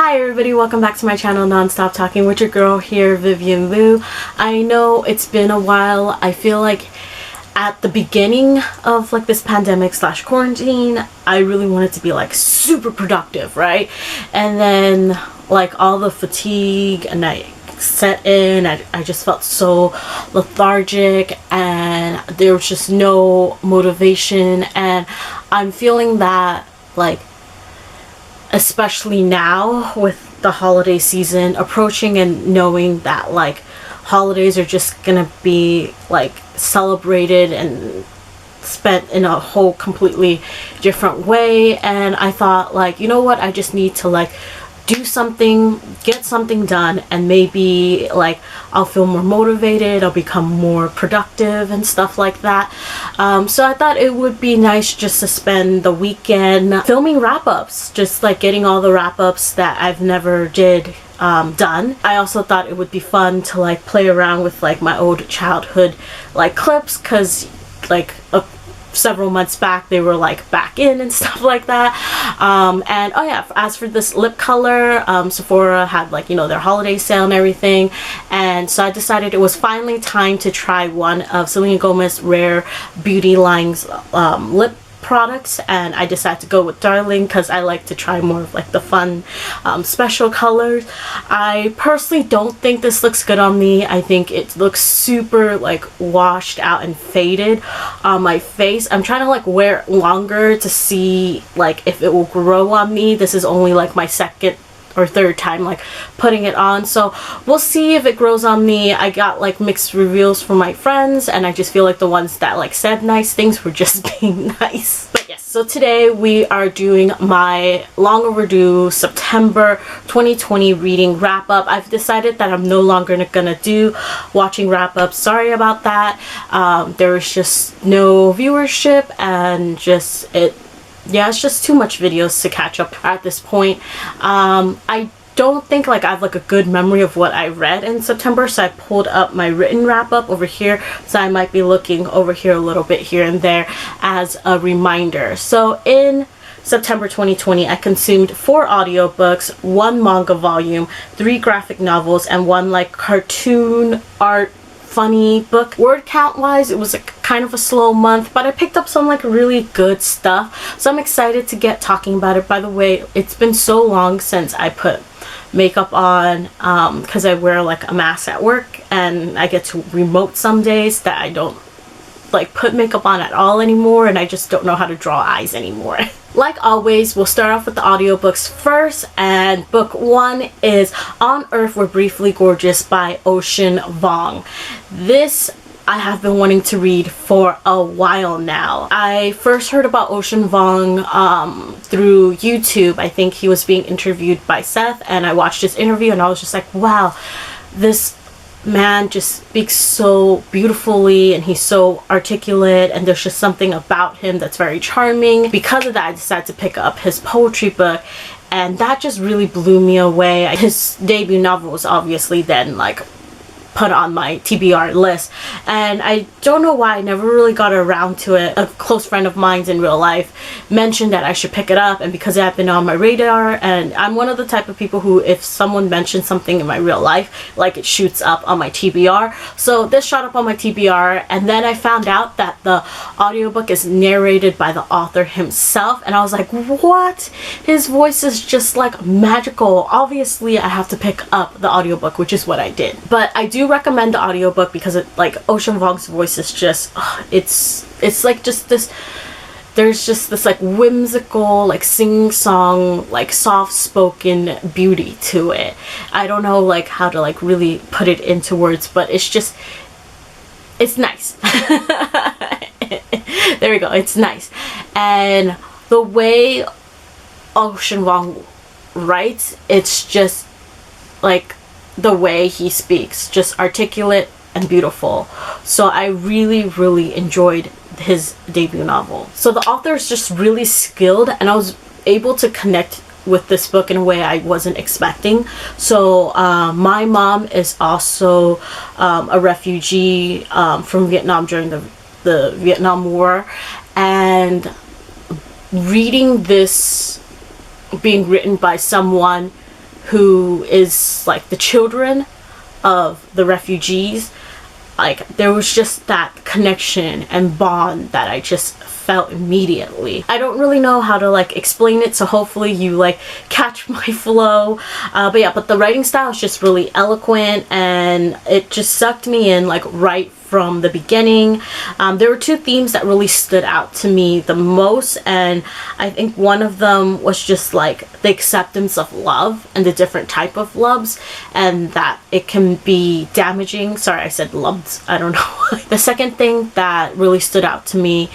Hi everybody, welcome back to my channel, Non-Stop Talking with your girl here, Vivian Liu. I know it's been a while. I feel like at the beginning of like this pandemic slash quarantine, I really wanted to be like super productive, right? And then like all the fatigue and I set in, I just felt so lethargic and there was just no motivation, and I'm feeling that like especially now with the holiday season approaching and knowing that like holidays are just gonna be like celebrated and spent in a whole completely different way. And I thought, like, you know what, I just need to like do something, get something done, and maybe like I'll feel more motivated, I'll become more productive and stuff like that. So I thought it would be nice just to spend the weekend filming wrap-ups, just like getting all the wrap-ups that I've never done. I also thought it would be fun to like play around with like my old childhood like clips, because like several months back they were like back in and stuff like that. And oh yeah, as for this lip color, Sephora had like, you know, their holiday sale and everything, and so I decided it was finally time to try one of Selena Gomez's Rare Beauty line's lip products, and I decided to go with Darling because I like to try more of like the fun special colors. I personally don't think this looks good on me. I think it looks super like washed out and faded on my face. I'm trying to like wear it longer to see like if it will grow on me. This is only like my second or third time like putting it on, so we'll see if it grows on me. I got like mixed reviews from my friends, and I just feel like the ones that like said nice things were just being nice. But yes, so today we are doing my long overdue September 2020 reading wrap up. I've decided that I'm no longer gonna do watching wrap ups. Sorry about that. There was just no viewership, and just it's just too much videos to catch up at this point. I don't think like I have like a good memory of what I read in September, so I pulled up my written wrap-up over here, so I might be looking over here a little bit here and there as a reminder. So in September 2020, I consumed 4 audiobooks, 1 manga volume, 3 graphic novels, and 1 like cartoon art funny book. Word count wise, it was like kind of a slow month, but I picked up some like really good stuff, so I'm excited to get talking about it. By the way, it's been so long since I put makeup on because I wear like a mask at work, and I get to remote some days that I don't like put makeup on at all anymore, and I just don't know how to draw eyes anymore. Like always, we'll start off with the audiobooks first, and book 1 is On Earth We're Briefly Gorgeous by Ocean Vuong. This I have been wanting to read for a while now. I first heard about Ocean Vuong through YouTube. I think he was being interviewed by Seth, and I watched his interview and I was just like, wow, this man just speaks so beautifully and he's so articulate, and there's just something about him that's very charming. Because of that, I decided to pick up his poetry book, and that just really blew me away. His debut novel was obviously then like put on my TBR list, and I don't know why I never really got around to it. A close friend of mine's in real life mentioned that I should pick it up, and because it had been on my radar, and I'm one of the type of people who, if someone mentions something in my real life, like it shoots up on my TBR. So this shot up on my TBR, and then I found out that the audiobook is narrated by the author himself, and I was like, what? His voice is just like magical. Obviously I have to pick up the audiobook, which is what I did. But I do recommend the audiobook because it like Ocean Vuong's voice is just it's like just this, there's just this like whimsical like sing-song like soft-spoken beauty to it. I don't know like how to like really put it into words, but it's just, it's nice. There we go, it's nice. And the way Ocean Vuong writes, it's just like the way he speaks, just articulate and beautiful. So I really enjoyed his debut novel. So the author is just really skilled, and I was able to connect with this book in a way I wasn't expecting. So my mom is also a refugee from Vietnam during the Vietnam War, and reading this being written by someone who is like the children of the refugees, like there was just that connection and bond that I just felt immediately. I don't really know how to like explain it, so hopefully you like catch my flow. But yeah, but the writing style is just really eloquent, and it just sucked me in like right from the beginning. There were two themes that really stood out to me the most, and I think one of them was just like the acceptance of love and the different type of loves, and that it can be damaging. Sorry, I said loves, I don't know. The second thing that really stood out to me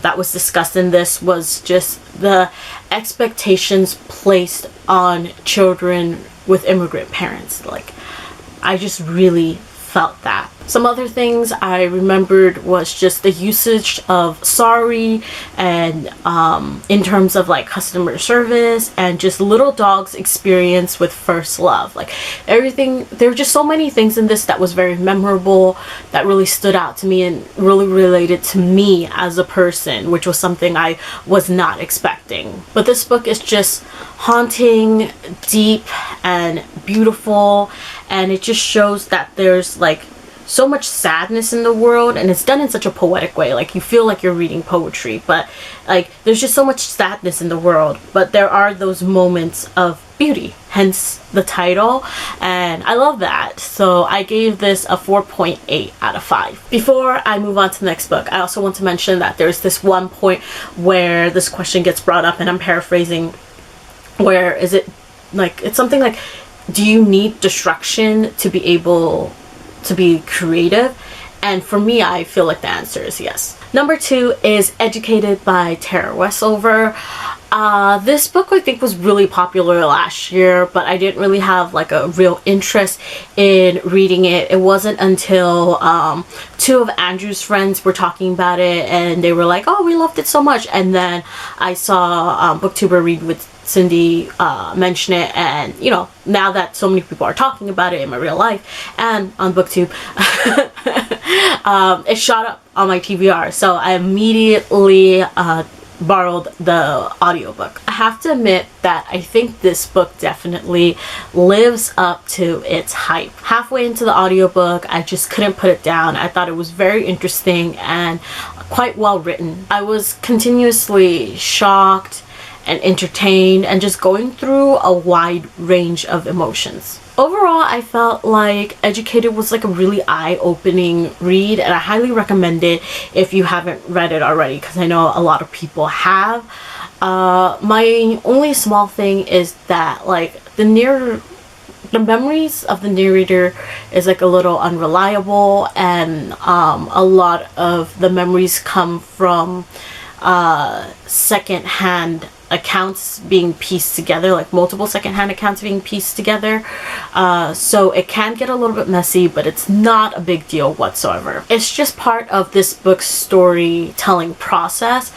that was discussed in this was just the expectations placed on children with immigrant parents. Like, I just really felt that. Some other things I remembered was just the usage of sorry, and in terms of like customer service, and just little dog's experience with first love. Like everything, there were just so many things in this that was very memorable, that really stood out to me and really related to me as a person, which was something I was not expecting. But this book is just haunting, deep, and beautiful, and it just shows that there's like so much sadness in the world, and it's done in such a poetic way. Like you feel like you're reading poetry, but like there's just so much sadness in the world, but there are those moments of beauty, hence the title, and I love that. So I gave this a 4.8 out of 5. Before I move on to the next book, I also want to mention that there's this one point where this question gets brought up, and I'm paraphrasing, where is it like, it's something like, do you need destruction to be able to be creative? And for me, I feel like the answer is yes. Number 2 is Educated by Tara Westover. This book I think was really popular last year, but I didn't really have like a real interest in reading it. It wasn't until two of Andrew's friends were talking about it, and they were like, oh, we loved it so much. And then I saw BookTuber Read with Cindy mention it, and you know, now that so many people are talking about it in my real life and on BookTube, it shot up on my TBR, so I immediately borrowed the audiobook. I have to admit that I think this book definitely lives up to its hype. Halfway into the audiobook, I just couldn't put it down. I thought it was very interesting and quite well written. I was continuously shocked and entertained, and just going through a wide range of emotions. Overall, I felt like Educated was like a really eye-opening read, and I highly recommend it if you haven't read it already, because I know a lot of people have. My only small thing is that like the memories of the narrator is like a little unreliable, and a lot of the memories come from second-hand accounts being pieced together, like multiple secondhand accounts being pieced together, so it can get a little bit messy, but it's not a big deal whatsoever. It's just part of this book's storytelling process,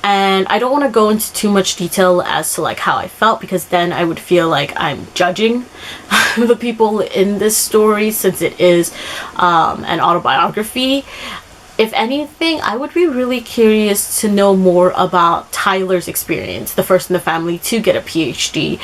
and I don't want to go into too much detail as to like how I felt, because then I would feel like I'm judging the people in this story, since it is an autobiography. If anything, I would be really curious to know more about Tyler's experience, the first in the family to get a PhD,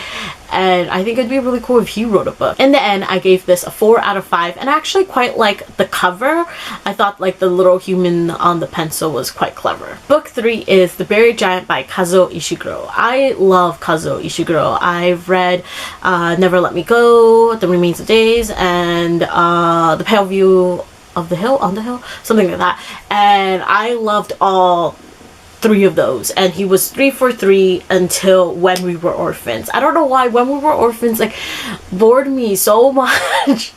and I think it'd be really cool if he wrote a book. In the end, I gave this a 4 out of 5, and I actually quite like the cover. I thought like the little human on the pencil was quite clever. Book 3 is The Buried Giant by Kazuo Ishiguro. I love Kazuo Ishiguro. I've read Never Let Me Go, The Remains of Days, and The Pale View of the Hill, on the Hill, something like that, and I loved all 3 of those, and he was 3 for 3 until When We Were Orphans. I don't know why When We Were Orphans like bored me so much.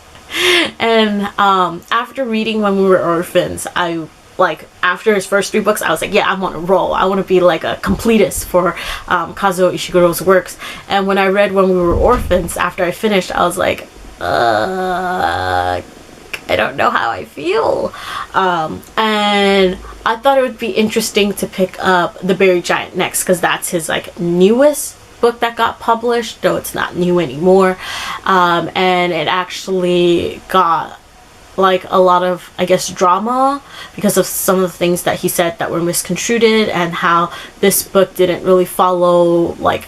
And after reading When We Were Orphans, I like, after his first 3 books, I was like, yeah, I'm on a roll. I want to be like a completist for Kazuo Ishiguro's works. And when I read When We Were Orphans, after I finished, I was like, I don't know how I feel. And I thought it would be interesting to pick up The Buried Giant next, because that's his like newest book that got published, though it's not new anymore. And it actually got like a lot of, I guess, drama because of some of the things that he said that were misconstrued, and how this book didn't really follow like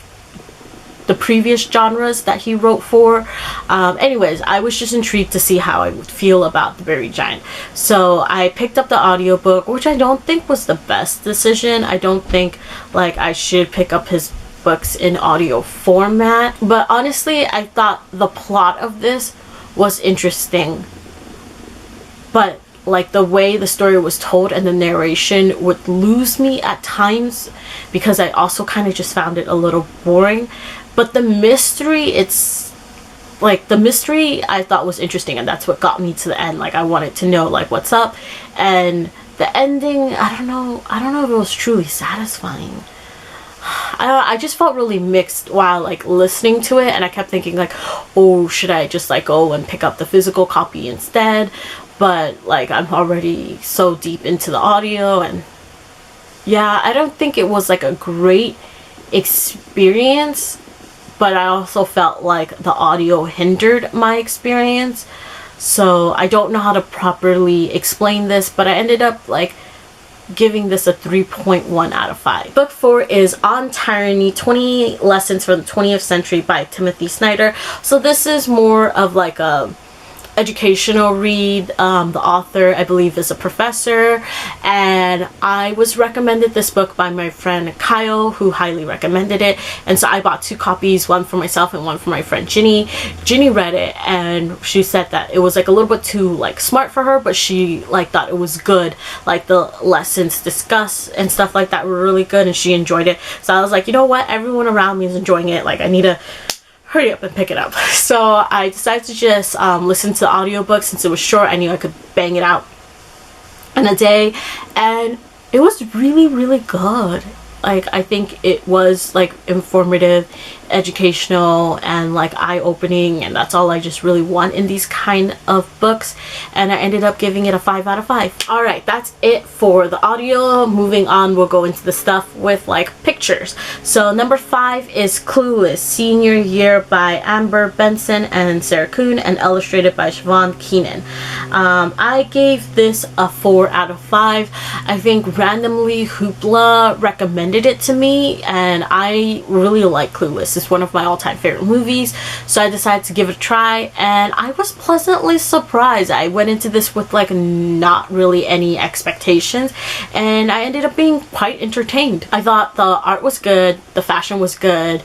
the previous genres that he wrote for. Anyways, I was just intrigued to see how I would feel about The Buried Giant. So I picked up the audiobook, which I don't think was the best decision. I don't think like I should pick up his books in audio format. But honestly, I thought the plot of this was interesting. But like the way the story was told and the narration would lose me at times because I also kind of just found it a little boring. But the mystery, the mystery I thought was interesting, and that's what got me to the end. Like I wanted to know like what's up, and the ending, I don't know if it was truly satisfying. I just felt really mixed while like listening to it, and I kept thinking like, oh, should I just like go and pick up the physical copy instead? But like I'm already so deep into the audio, and yeah, I don't think it was like a great experience, but I also felt like the audio hindered my experience. So I don't know how to properly explain this, but I ended up like giving this a 3.1 out of 5. Book 4 is On Tyranny, 20 Lessons for the 20th Century by Timothy Snyder. So this is more of like a educational read. The author, I believe, is a professor, and I was recommended this book by my friend Kyle, who highly recommended it, and so I bought 2 copies, one for myself and one for my friend Ginny. Ginny read it and she said that it was like a little bit too like smart for her, but she like thought it was good. Like the lessons discussed and stuff like that were really good, and she enjoyed it. So I was like, you know what, everyone around me is enjoying it, like I need to hurry up and pick it up. So I decided to just listen to the audiobook. Since it was short, I knew I could bang it out in a day, and it was really, really good. Like I think it was like informative, educational, and like eye-opening, and that's all I just really want in these kind of books, and I ended up giving it a 5 out of 5. All right, that's it for the audio. Moving on, we'll go into the stuff with like pictures. So number 5 is Clueless Senior Year by Amber Benson and Sarah Kuhn, and illustrated by Siobhan Keenan. I gave this a 4 out of 5. I think randomly Hoopla recommended it to me, and I really like Clueless. It's one of my all-time favorite movies, so I decided to give it a try, and I was pleasantly surprised. I went into this with like not really any expectations, and I ended up being quite entertained. I thought the art was good, the fashion was good.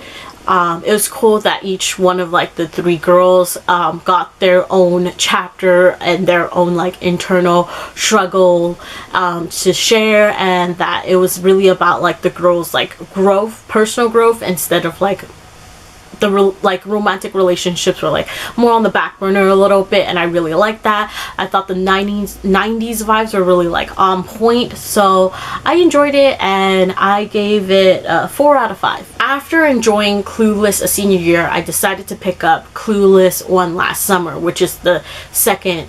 It was cool that each one of like the 3 girls got their own chapter and their own like internal struggle to share, and that it was really about like the girls like growth, personal growth, instead of like the romantic relationships were like more on the back burner a little bit, and I really liked that. I thought the 90s vibes were really like on point, so I enjoyed it, and I gave it a 4 out of 5. After enjoying Clueless a Senior Year, I decided to pick up Clueless One Last Summer, which is the second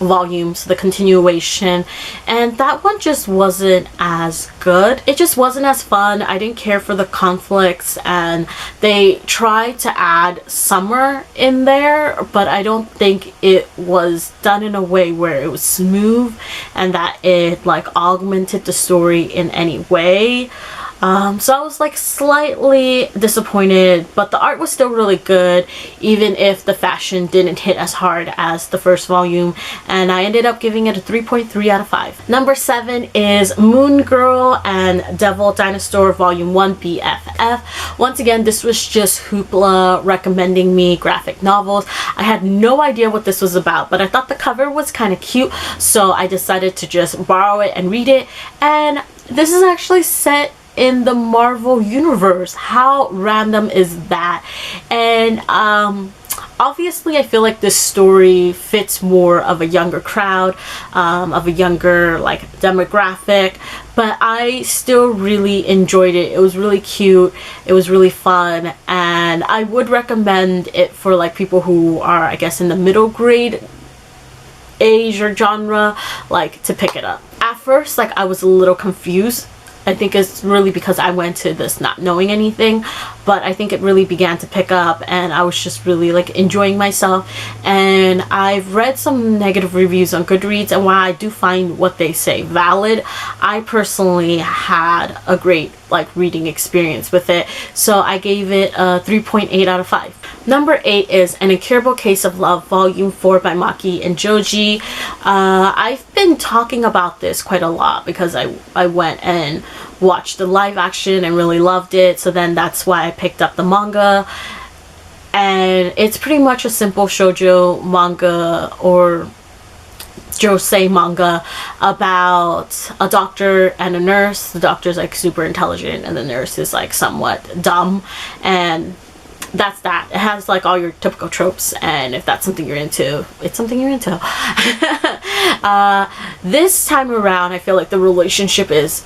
volumes, the continuation, and that one just wasn't as good. It just wasn't as fun. I didn't care for the conflicts, and they tried to add summer in there, but I don't think it was done in a way where it was smooth and that it like augmented the story in any way. So I was like slightly disappointed, but the art was still really good, even if the fashion didn't hit as hard as the first volume, and I ended up giving it a 3.3 out of 5. Number 7 is Moon Girl and Devil Dinosaur Volume 1 BFF. Once again, this was just Hoopla recommending me graphic novels. I had no idea what this was about, but I thought the cover was kind of cute, so I decided to just borrow it and read it, and this is actually set in the Marvel universe. How random is that? And obviously I feel like this story fits more of a younger crowd, of a younger like demographic, but I still really enjoyed it. It was really cute, it was really fun, and I would recommend it for like people who are, I guess, in the middle grade age or genre, like to pick it up. At first, like I was a little confused I think it's really because I went to this not knowing anything, but I think it really began to pick up and I was just really like enjoying myself. And I've read some negative reviews on Goodreads, and while I do find what they say valid, I personally had a great like reading experience with it, so I gave it a 3.8 out of 5. Number 8 is An Incurable Case of Love, Volume 4 by Maki and Joji. I've been talking about this quite a lot because I went and watched the live action and really loved it, so then that's why I picked up the manga. And it's pretty much a simple shoujo manga or josei manga about a doctor and a nurse. The doctor's like super intelligent and the nurse is like somewhat dumb, and that's that. It has like all your typical tropes, and if that's something you're into, it's something you're into. This time around, I feel like the relationship is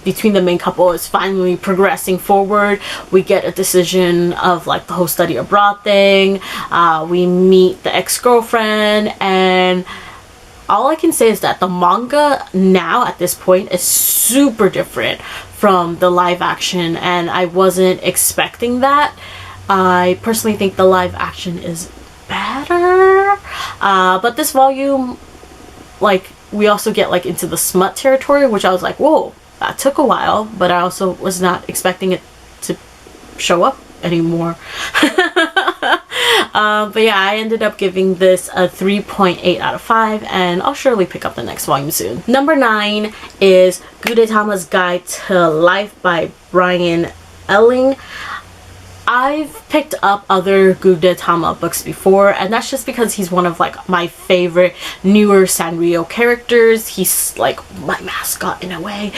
between the main couple is finally progressing forward. We get a decision of like the whole study abroad thing. We meet the ex-girlfriend, and all I can say is that the manga now at this point is super different from the live action, and I wasn't expecting that. I personally think the live action is better, but this volume, like, we also get like into the smut territory, which I was like, whoa, that took a while, but I also was not expecting it to show up anymore. But yeah, I ended up giving this a 3.8 out of 5, and I'll surely pick up the next volume soon. Number 9 is Gudetamas Guide to Life by Brian Elling. I've picked up other Gudetama books before, and that's just because he's one of like my favorite newer Sanrio characters. He's like my mascot in a way.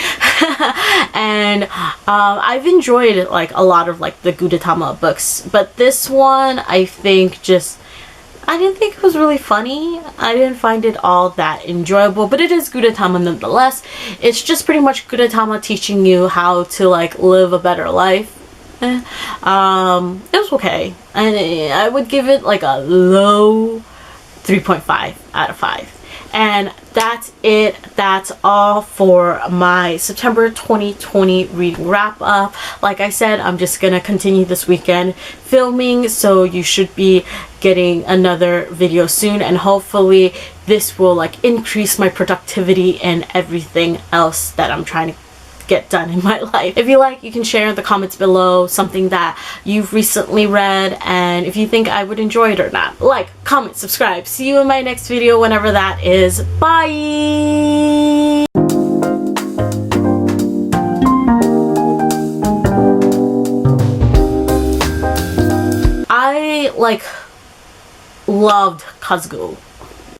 And I've enjoyed like a lot of like the Gudetama books, but this one I think just, I didn't think it was really funny. I didn't find it all that enjoyable, but it is Gudetama nonetheless. It's just pretty much Gudetama teaching you how to like live a better life. It was okay, and I would give it like a low 3.5 out of 5. And that's it. That's all for my September 2020 reading wrap up. Like I said, I'm just gonna continue this weekend filming, so you should be getting another video soon, and hopefully this will like increase my productivity and everything else that I'm trying to get done in my life. If you like, you can share in the comments below something that you've recently read, and if you think I would enjoy it or not. Like, comment, subscribe. See you in my next video whenever that is. Bye! I like loved Kazugo.